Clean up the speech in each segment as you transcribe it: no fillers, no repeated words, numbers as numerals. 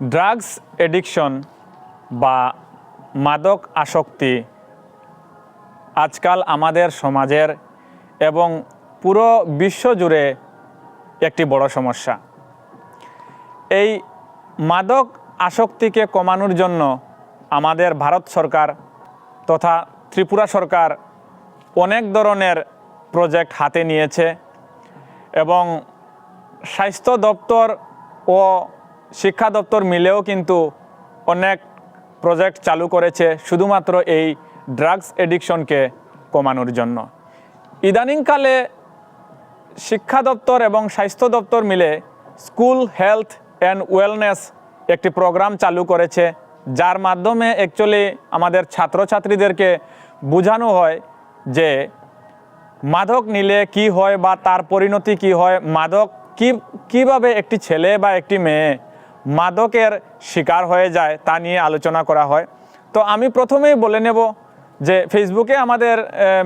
Drugs addiction বা মাদক আসক্তি আজকাল আমাদের সমাজের এবং পুরো বিশ্ব জুড়ে একটি বড় সমস্যা। এই মাদক আসক্তিকে কমানোর জন্য আমাদের ভারত সরকার তথা ত্রিপুরা সরকার অনেক ধরনের প্রজেক্ট হাতে নিয়েছে এবং স্বাস্থ্য দপ্তর ও শিক্ষা দপ্তর মিলেও কিন্তু অনেক প্রজেক্ট চালু করেছে শুধুমাত্র এই ড্রাগস এডিকশনকে কমানোর জন্য। ইদানিংকালে শিক্ষা দপ্তর এবং স্বাস্থ্য দপ্তর মিলে স্কুল হেলথ অ্যান্ড ওয়েলনেস একটি প্রোগ্রাম চালু করেছে, যার মাধ্যমে অ্যাকচুয়ালি আমাদের ছাত্রছাত্রীদেরকে বোঝানো হয় যে মাদক নিলে কি হয় বা তার পরিণতি কি হয়, মাদক কিভাবে একটি ছেলে বা একটি মেয়ে মাদকের শিকার হয়ে যায় তা নিয়ে আলোচনা করা হয়। তো আমি প্রথমেই বলে নেব যে ফেসবুকে আমাদের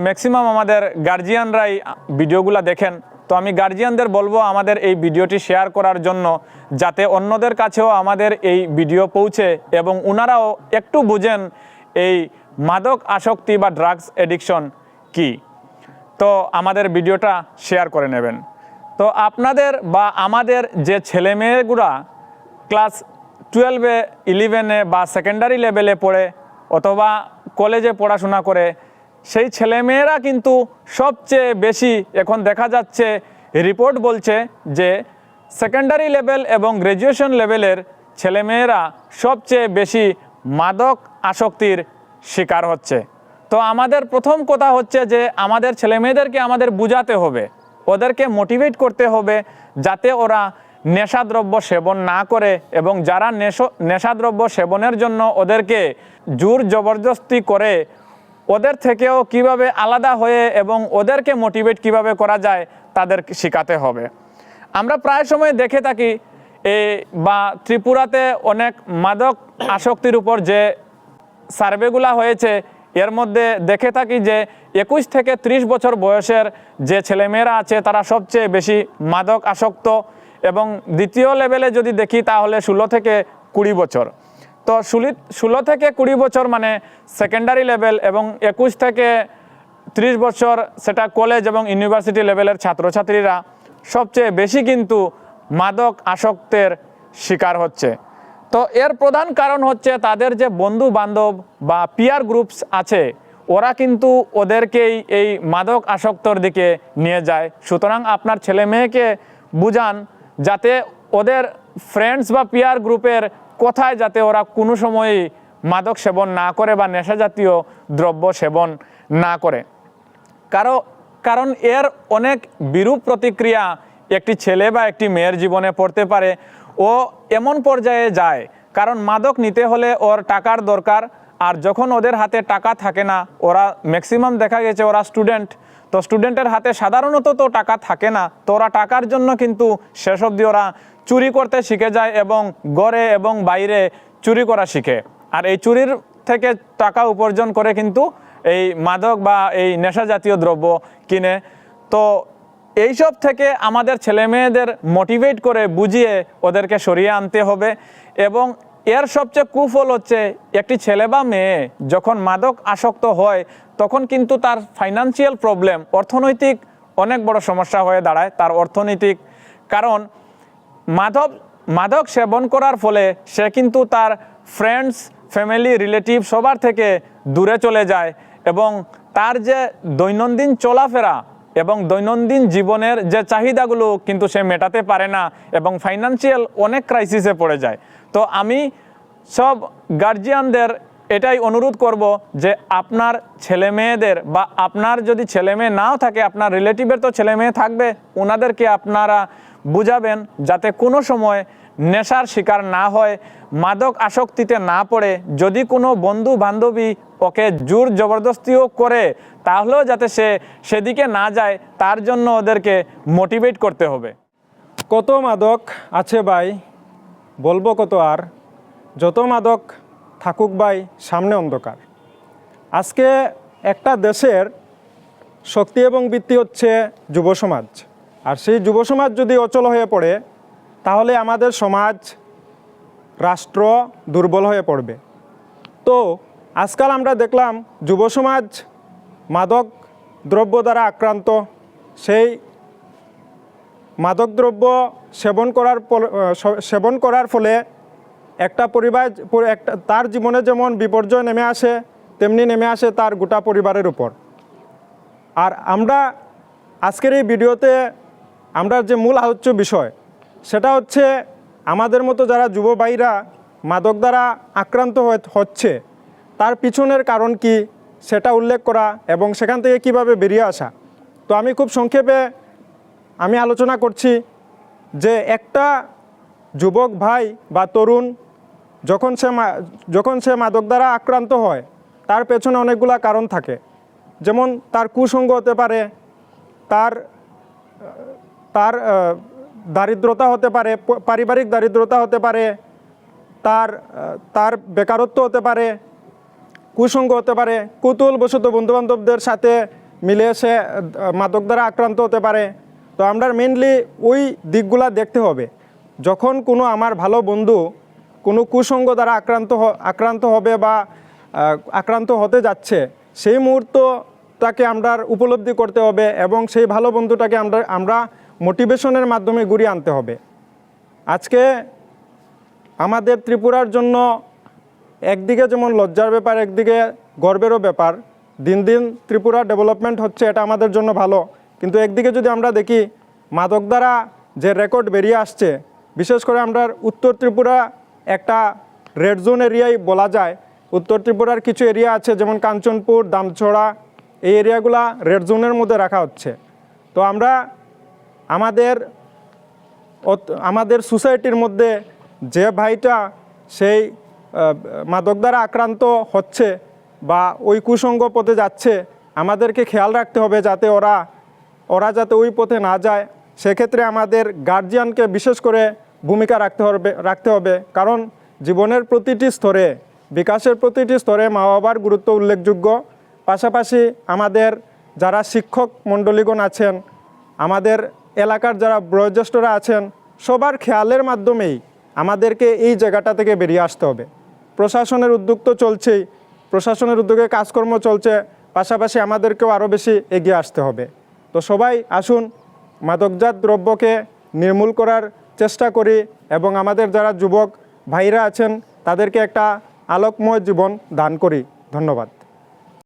ম্যাক্সিমাম আমাদের গার্জিয়ানরাই ভিডিওগুলো দেখেন। তো আমি গার্জিয়ানদের বলবো আমাদের এই ভিডিওটি শেয়ার করার জন্য, যাতে অন্যদের কাছেও আমাদের এই ভিডিও পৌঁছে এবং ওনারাও একটু বুঝেন এই মাদক আসক্তি বা ড্রাগস এডিকশন কি। তো আমাদের ভিডিওটা শেয়ার করে নেবেন। তো আপনাদের বা আমাদের যে ছেলেমেয়েগুলা ক্লাস 12-এ 11-এ বা সেকেন্ডারি লেভেলে পড়ে অথবা কলেজে পড়াশোনা করে, সেই ছেলেমেয়েরা কিন্তু সবচেয়ে বেশি এখন দেখা যাচ্ছে, রিপোর্ট বলছে যে সেকেন্ডারি লেভেল এবং গ্র্যাজুয়েশন লেভেলের ছেলেমেয়েরা সবচেয়ে বেশি মাদক আসক্তির শিকার হচ্ছে। তো আমাদের প্রথম কথা হচ্ছে যে আমাদের ছেলেমেয়েদেরকে আমাদের বোঝাতে হবে, ওদেরকে মোটিভেট করতে হবে যাতে ওরা নেশাদ্রব্য সেবন না করে, এবং যারা নেশাদ্রব্য সেবনের জন্য ওদেরকে জোর জবরদস্তি করে ওদের থেকেও কিভাবে আলাদা হয়ে এবং ওদেরকে মোটিভেট কিভাবে করা যায় তাদের শেখাতে হবে। আমরা প্রায় সময় দেখে থাকি বা ত্রিপুরাতে অনেক মাদক আসক্তির উপর যে সার্ভেগুলা হয়েছে, এর মধ্যে দেখে থাকি যে 21 থেকে 30 বছর বয়সের যে ছেলেমেয়েরা আছে তারা সবচেয়ে বেশি মাদক আসক্ত, এবং দ্বিতীয় লেভেলে যদি দেখি তাহলে 16 থেকে 20 বছর। তো 16 থেকে 20 বছর মানে সেকেন্ডারি লেভেল, এবং 21 থেকে 30 বছর সেটা কলেজ এবং ইউনিভার্সিটি লেভেলের ছাত্রছাত্রীরা সবচেয়ে বেশি কিন্তু মাদক আসক্তের শিকার হচ্ছে। তো এর প্রধান কারণ হচ্ছে তাদের যে বন্ধু বান্ধব বা পিয়ার গ্রুপস আছে, ওরা কিন্তু ওদেরকেই এই মাদক আসক্তর দিকে নিয়ে যায়। সুতরাং আপনার ছেলে মেয়েকে বুঝান যাতে ওদের ফ্রেন্ডস বা পিয়ার গ্রুপের কথায় যাতে ওরা কোনো সময়ই মাদক সেবন না করে বা নেশা জাতীয় দ্রব্য সেবন না করে। কারণ এর অনেক বিরূপ প্রতিক্রিয়া একটি ছেলে বা একটি মেয়ের জীবনে পড়তে পারে। ও এমন পর্যায়ে যায়, কারণ মাদক নিতে হলে ওর টাকার দরকার, আর যখন ওদের হাতে টাকা থাকে না, ওরা ম্যাক্সিমাম দেখা গেছে ওরা স্টুডেন্ট, তো স্টুডেন্টের হাতে সাধারণত তো টাকা থাকে না, তো ওরা টাকার জন্য কিন্তু শেষ অবধি ওরা চুরি করতে শিখে যায় এবং ঘরে এবং বাইরে চুরি করা শিখে, আর এই চুরির থেকে টাকা উপার্জন করে কিন্তু এই মাদক বা এই নেশা জাতীয় দ্রব্য কিনে। তো এইসব থেকে আমাদের ছেলে মেয়েদের মোটিভেট করে বুঝিয়ে ওদেরকে সরিয়ে আনতে হবে। এবং এর সবচেয়ে কুফল হচ্ছে একটি ছেলে বা মেয়ে যখন মাদক আসক্ত হয় তখন কিন্তু তার ফাইন্যান্সিয়াল প্রবলেম, অর্থনৈতিক অনেক বড় সমস্যা হয়ে দাঁড়ায় তার অর্থনৈতিক। কারণ মাদক সেবন করার ফলে সে কিন্তু তার ফ্রেন্ডস, ফ্যামিলি, রিলেটিভ সবার থেকে দূরে চলে যায়, এবং তার যে দৈনন্দিন চলাফেরা এবং দৈনন্দিন জীবনের যে চাহিদাগুলো কিন্তু সে মেটাতে পারে না, এবং ফাইন্যান্সিয়াল অনেক ক্রাইসিসে পড়ে যায়। তো আমি সব গার্জিয়ানদের এটাই অনুরোধ করব যে আপনার ছেলে মেয়েদের, বা আপনার যদি ছেলে মেয়ে নাও থাকে আপনার রিলেটিভের তো ছেলে মেয়ে থাকবে, ওনাদেরকে আপনারা বুঝাবেন যাতে কোনো সময় নেশার শিকার না হয়, মাদক আসক্তিতে না পড়ে। যদি কোনো বন্ধু বান্ধবী ওকে জোর জবরদস্তিও করে তাহলেও যাতে সে সেদিকে না যায়, তার জন্য ওদেরকে মোটিভেট করতে হবে। কত মাদক আছে ভাই, বলবো কত আর, যত মাদক থাকুক ভাই সামনে অন্ধকার। আজকে একটা দেশের শক্তি এবং ভিত্তি হচ্ছে যুব সমাজ, আর সেই যুব সমাজ যদি অচল হয়ে পড়ে তাহলে আমাদের সমাজ রাষ্ট্র দুর্বল হয়ে পড়বে। তো আজকাল আমরা দেখলাম যুব সমাজ মাদক দ্রব্য দ্বারা আক্রান্ত। সেই মাদকদ্রব্য সেবন করার ফলে একটা পরিবার তার জীবনে যেমন বিপর্যয় নেমে আসে, তেমনি নেমে আসে তার গোটা পরিবারের উপর। আর আমরা আজকের এই ভিডিওতে আমরা যে মূল আলোচ্য বিষয় সেটা হচ্ছে আমাদের মতো যারা যুব ভাইরা মাদক দ্বারা আক্রান্ত হচ্ছে তার পিছনের কারণ কি সেটা উল্লেখ করা এবং সেখান থেকে কিভাবে বেরিয়ে আসা। তো আমি খুব সংক্ষেপে আমি আলোচনা করছি যে একটা যুবক ভাই বা তরুণ যখন সে মাদক দ্বারা আক্রান্ত হয় তার পেছনে অনেকগুলা কারণ থাকে। যেমন তার কুসঙ্গ হতে পারে, তার দারিদ্রতা হতে পারে, পারিবারিক দারিদ্রতা হতে পারে, তার বেকারত্ব হতে পারে, কুসঙ্গ হতে পারে, কৌতূহলবশত বন্ধুবান্ধবদের সাথে মিলে সে মাদক দ্বারা আক্রান্ত হতে পারে। তো আমরা মেনলি ওই দিকগুলা দেখতে হবে। যখন কোনো আমার ভালো বন্ধু কোনো কুসঙ্গ দ্বারা আক্রান্ত হবে বা আক্রান্ত হতে যাচ্ছে, সেই মুহূর্তটাকে আমরা উপলব্ধি করতে হবে এবং সেই ভালো বন্ধুটাকে আমরা মোটিভেশনের মাধ্যমে ঘুরিয়ে আনতে হবে। আজকে আমাদের ত্রিপুরার জন্য একদিকে যেমন লজ্জার ব্যাপার, একদিকে গর্বেরও ব্যাপার। দিন দিন ত্রিপুরা ডেভেলপমেন্ট হচ্ছে, এটা আমাদের জন্য ভালো। কিন্তু একদিকে যদি আমরা দেখি মাদক দ্বারা যে রেকর্ড বেরিয়ে আসছে, বিশেষ করে আমরা উত্তর ত্রিপুরা একটা রেড জোন এরিয়ায় বলা যায়। উত্তর ত্রিপুরার কিছু এরিয়া আছে যেমন কাঞ্চনপুর, দামছড়া, এই এরিয়াগুলা রেড জোনের মধ্যে রাখা হচ্ছে। তো আমরা আমাদের সোসাইটির মধ্যে যে ভাইটা সেই মাদক দ্বারা আক্রান্ত হচ্ছে বা ওই কুসঙ্গ পথে যাচ্ছে, আমাদেরকে খেয়াল রাখতে হবে যাতে ওরা যাতে ওই পথে না যায়। সেক্ষেত্রে আমাদের গার্জিয়ানকে বিশেষ করে ভূমিকা রাখতে হবে। কারণ জীবনের প্রতিটি স্তরে, বিকাশের প্রতিটি স্তরে মা বাবার গুরুত্ব উল্লেখযোগ্য। পাশাপাশি আমাদের যারা শিক্ষক মণ্ডলীগণ আছেন, আমাদের এলাকার যারা বয়োজ্যেষ্ঠরা আছেন, সবার খেয়ালের মাধ্যমেই আমাদেরকে এই জায়গাটা থেকে বেরিয়ে আসতে হবে। প্রশাসনের উদ্যোগ তো চলছেই, প্রশাসনের উদ্যোগে কাজকর্ম চলছে, পাশাপাশি আমাদেরকেও আরও বেশি এগিয়ে আসতে হবে। তো সবাই আসুন মাদকজাত দ্রব্যকে নির্মূল করার চেষ্টা করি এবং আমাদের যারা যুবক ভাইরা আছেন তাদেরকে একটা আলোকময় জীবন দান করি। ধন্যবাদ।